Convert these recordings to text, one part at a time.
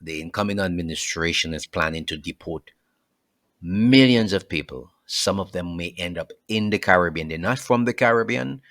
the incoming administration is planning to deport millions of people. Some of them may end up in the Caribbean. They're not from the Caribbean,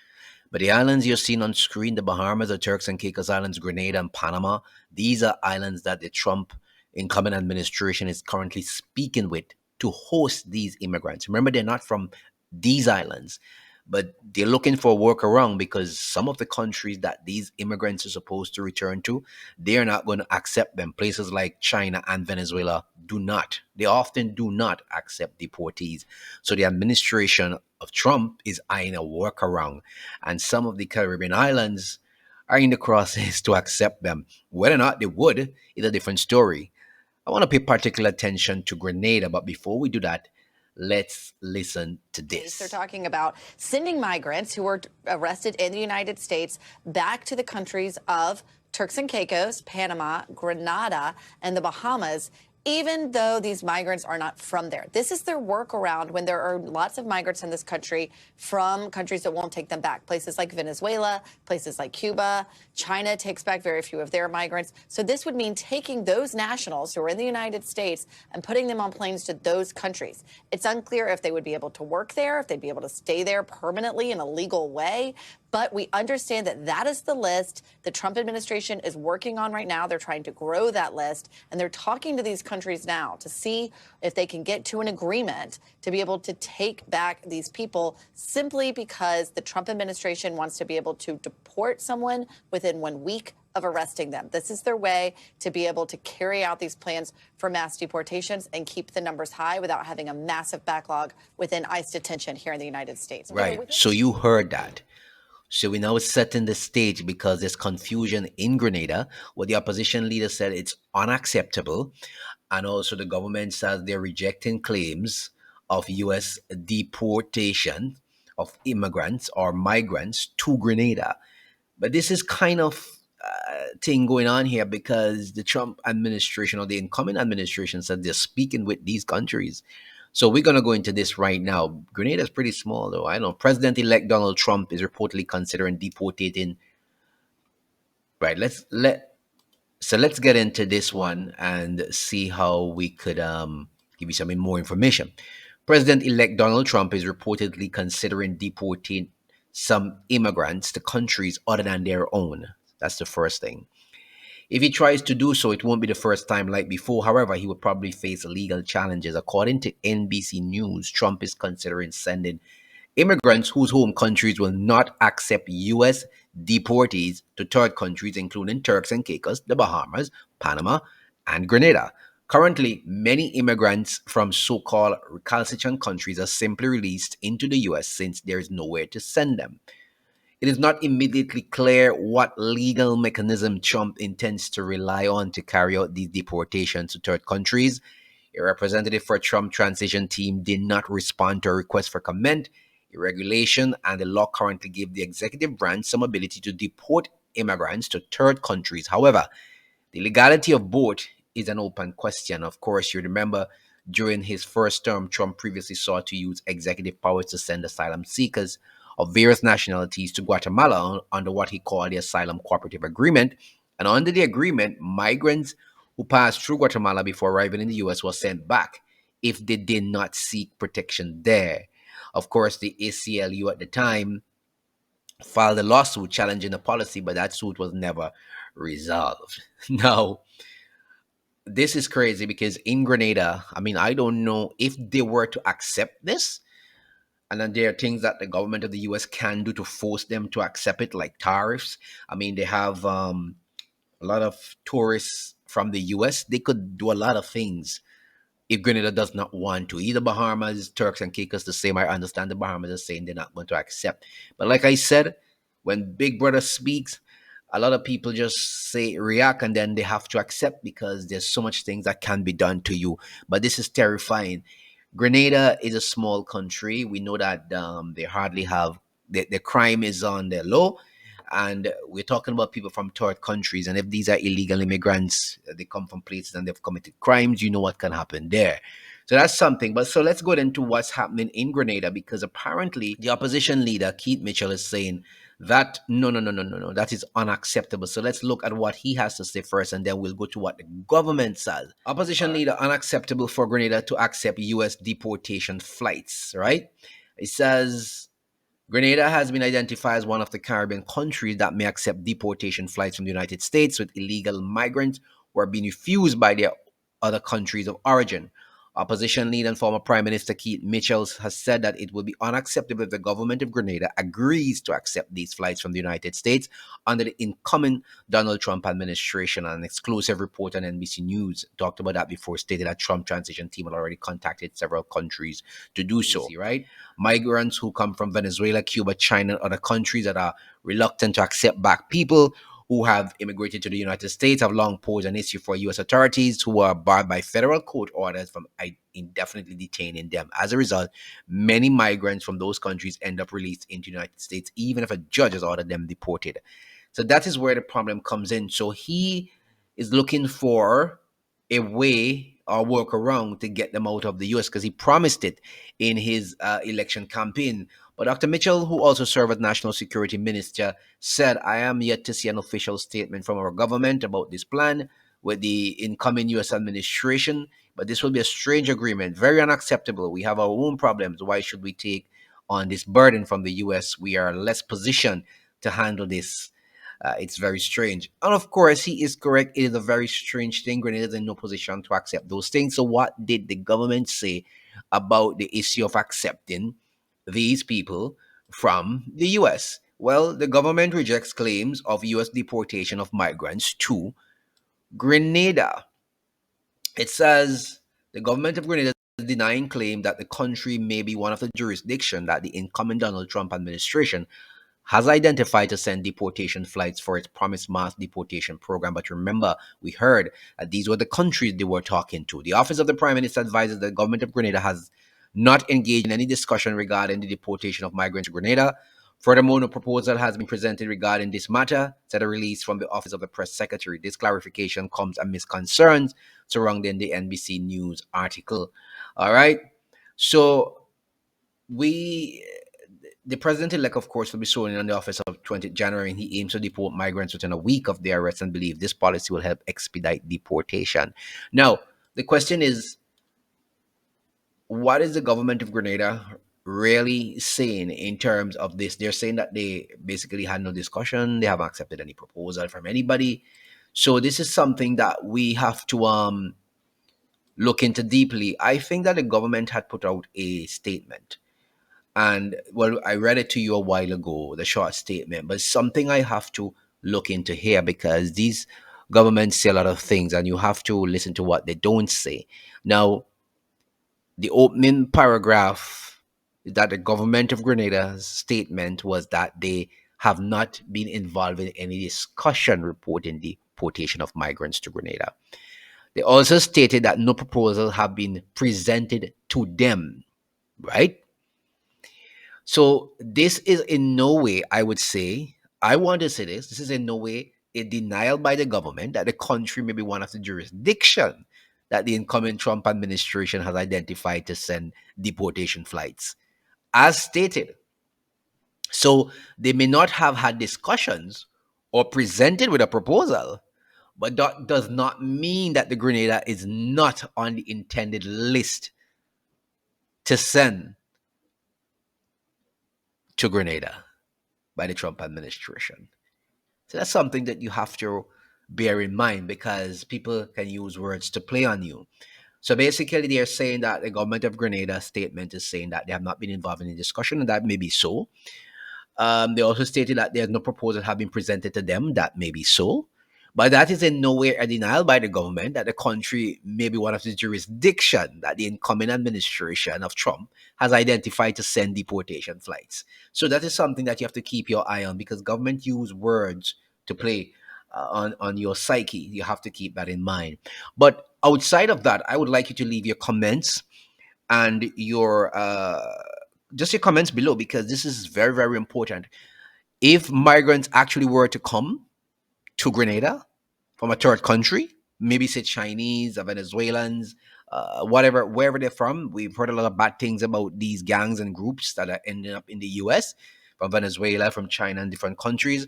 but the islands you're seeing on screen, the Bahamas, the Turks and Caicos Islands, Grenada, and Panama, these are islands that the Trump incoming administration is currently speaking with to host these immigrants. Remember, they're not from these islands, but they're looking for a workaround because some of the countries that these immigrants are supposed to return to, they're not going to accept them. Places like China and Venezuela do not. They often do not accept deportees. So the administration of Trump is eyeing a workaround, and some of the Caribbean islands are in the process to accept them. Whether or not they would is a different story. I want to pay particular attention to Grenada, but before we do that, let's listen to this. They're talking about sending migrants who were arrested in the United States back to the countries of Turks and Caicos, Panama, Grenada, and the Bahamas, even though these migrants are not from there. This is their workaround when there are lots of migrants in this country from countries that won't take them back. Places like Venezuela, places like Cuba, China takes back very few of their migrants. So this would mean taking those nationals who are in the United States and putting them on planes to those countries. It's unclear if they would be able to work there, if they'd be able to stay there permanently in a legal way. But we understand that that is the list the Trump administration is working on right now. They're trying to grow that list, and they're talking to these countries now to see if they can get to an agreement to be able to take back these people, simply because the Trump administration wants to be able to deport someone within 1 week of arresting them. This is their way to be able to carry out these plans for mass deportations and keep the numbers high without having a massive backlog within ICE detention here in the United States. Right. So you heard that. So we now setting the stage because there's confusion in Grenada, where the opposition leader said it's unacceptable. And also the government says they're rejecting claims of U.S. deportation of immigrants or migrants to Grenada. But this is kind of thing going on here because the Trump administration or the incoming administration said they're speaking with these countries. So we're gonna go into this right now. Grenada is pretty small, though. I know President-elect Donald Trump is reportedly considering deportating. Right. Let's get into this one and see how we could give you some more information. President-elect Donald Trump is reportedly considering deporting some immigrants to countries other than their own. That's the first thing. If he tries to do so, it won't be the first time like before. However, he would probably face legal challenges. According to NBC News, Trump is considering sending immigrants whose home countries will not accept U.S. deportees to third countries, including Turks and Caicos, the Bahamas, Panama, and Grenada. Currently, many immigrants from so-called recalcitrant countries are simply released into the U.S. since there is nowhere to send them. It is not immediately clear what legal mechanism Trump intends to rely on to carry out these deportations to third countries. A representative for Trump transition team did not respond to a request for comment. A regulation and the law currently give the executive branch some ability to deport immigrants to third countries. However, the legality of both is an open question. Of course, you remember during his first term, Trump previously sought to use executive powers to send asylum seekers of various nationalities to Guatemala under what he called the Asylum Cooperative Agreement. And under the agreement, migrants who passed through Guatemala before arriving in the U.S. were sent back if they did not seek protection there. Of course, the ACLU at the time filed a lawsuit challenging the policy, but that suit was never resolved. Now, this is crazy because in Grenada, I mean, I don't know if they were to accept this, and then there are things that the government of the US can do to force them to accept it, like tariffs. I mean, they have a lot of tourists from the US. They could do a lot of things if Grenada does not want to. Either Bahamas, Turks and Caicos, the same. I understand the Bahamas are saying they're not going to accept. But like I said, when Big Brother speaks, a lot of people just say react and then they have to accept because there's so much things that can be done to you. But this is terrifying. Grenada is a small country. We know that they hardly have the crime is on their low, and we're talking about people from third countries. And if these are illegal immigrants, they come from places and they've committed crimes. You know what can happen there. So that's something. But so let's go into what's happening in Grenada because apparently the opposition leader Keith Mitchell is saying That no, no, no, no, no, no. That is unacceptable. So let's look at what he has to say first, and then we'll go to what the government says. Opposition leader, unacceptable for Grenada to accept U.S. deportation flights. Right? It says Grenada has been identified as one of the Caribbean countries that may accept deportation flights from the United States with illegal migrants who are being refused by their other countries of origin. Opposition leader and former Prime Minister Keith Mitchell has said that it will be unacceptable if the government of Grenada agrees to accept these flights from the United States under the incoming Donald Trump administration. An exclusive report on NBC News talked about that before, stated that Trump transition team had already contacted several countries to do so. Right? Migrants who come from Venezuela, Cuba, China, and other countries that are reluctant to accept back people who have immigrated to the United States have long posed an issue for U.S. authorities who are barred by federal court orders from indefinitely detaining them. As a result, many migrants from those countries end up released into the United States, even if a judge has ordered them deported. So that is where the problem comes in. So he is looking for a way or workaround to get them out of the US because he promised it in his election campaign. But Dr. Mitchell, who also served as National Security Minister, said, I am yet to see an official statement from our government about this plan with the incoming US administration. But this will be a strange agreement, very unacceptable. We have our own problems. Why should we take on this burden from the US? We are less positioned to handle this. It's very strange. And of course, he is correct. It is a very strange thing. Grenada is in no position to accept those things. So, what did the government say about the issue of accepting these people from the US? Well, the government rejects claims of US deportation of migrants to Grenada. It says the government of Grenada is denying claim that the country may be one of the jurisdictions that the incoming Donald Trump administration has identified to send deportation flights for its promised mass deportation program. But remember, we heard that these were the countries they were talking to. The Office of the Prime Minister advises the government of Grenada has not engaged in any discussion regarding the deportation of migrants to Grenada. Furthermore, no proposal has been presented regarding this matter, said a release from the Office of the Press Secretary. This clarification comes amidst concerns surrounding the NBC News article. All right. So we the president-elect, of course, will be sworn in on the office of 20th January, and he aims to deport migrants within a week of their arrest and believe this policy will help expedite deportation. Now, the question is, what is the government of Grenada really saying in terms of this? They're saying that they basically had no discussion, they haven't accepted any proposal from anybody. So this is something that we have to look into deeply. I think that the government had put out a statement. And well, I read it to you a while ago, the short statement, but something I have to look into here because these governments say a lot of things and you have to listen to what they don't say. Now, the opening paragraph that the government of Grenada's statement was that they have not been involved in any discussion reporting the deportation of migrants to Grenada. They also stated that no proposal have been presented to them, right? So this is in no way, I would say, I want to say this is in no way a denial by the government that the country may be one of the jurisdiction that the incoming Trump administration has identified to send deportation flights. As stated, so they may not have had discussions or presented with a proposal, but that does not mean that the Grenada is not on the intended list to send to Grenada by the Trump administration. So that's something that you have to bear in mind because people can use words to play on you. So basically, they're saying that the government of Grenada statement is saying that they have not been involved in the discussion, and that may be so. They also stated that there's no proposal have been presented to them. That may be so. But that is in no way a denial by the government that the country may be one of the jurisdiction that the incoming administration of Trump has identified to send deportation flights. So that is something that you have to keep your eye on because government use words to play on your psyche. You have to keep that in mind. But outside of that, I would like you to leave your comments and your just your comments below because this is very, very important. If migrants actually were to come to Grenada from a third country, maybe say Chinese or Venezuelans, whatever, wherever they're from, we've heard a lot of bad things about these gangs and groups that are ending up in the US. from Venezuela, from China, and different countries.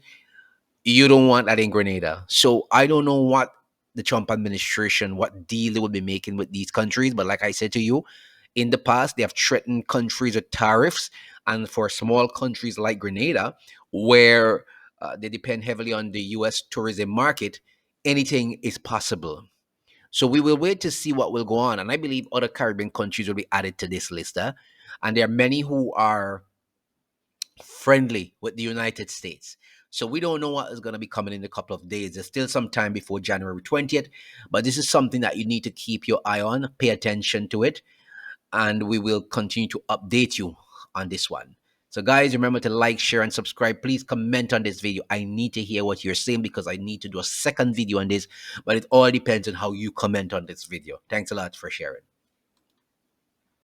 You don't want that in Grenada. So I don't know what the Trump administration, what deal they will be making with these countries. But like I said to you, in the past, they have threatened countries with tariffs. And for small countries like Grenada, where they depend heavily on the US tourism market, anything is possible. So we will wait to see what will go on. And I believe other Caribbean countries will be added to this list. And there are many who are friendly with the United States. So we don't know what is going to be coming in a couple of days. There's still some time before January 20th, but this is something that you need to keep your eye on, pay attention to it, and we will continue to update you on this one. So, guys, remember to like, share, and subscribe. Please comment on this video. I need to hear what you're saying because I need to do a second video on this, but it all depends on how you comment on this video. Thanks a lot for sharing.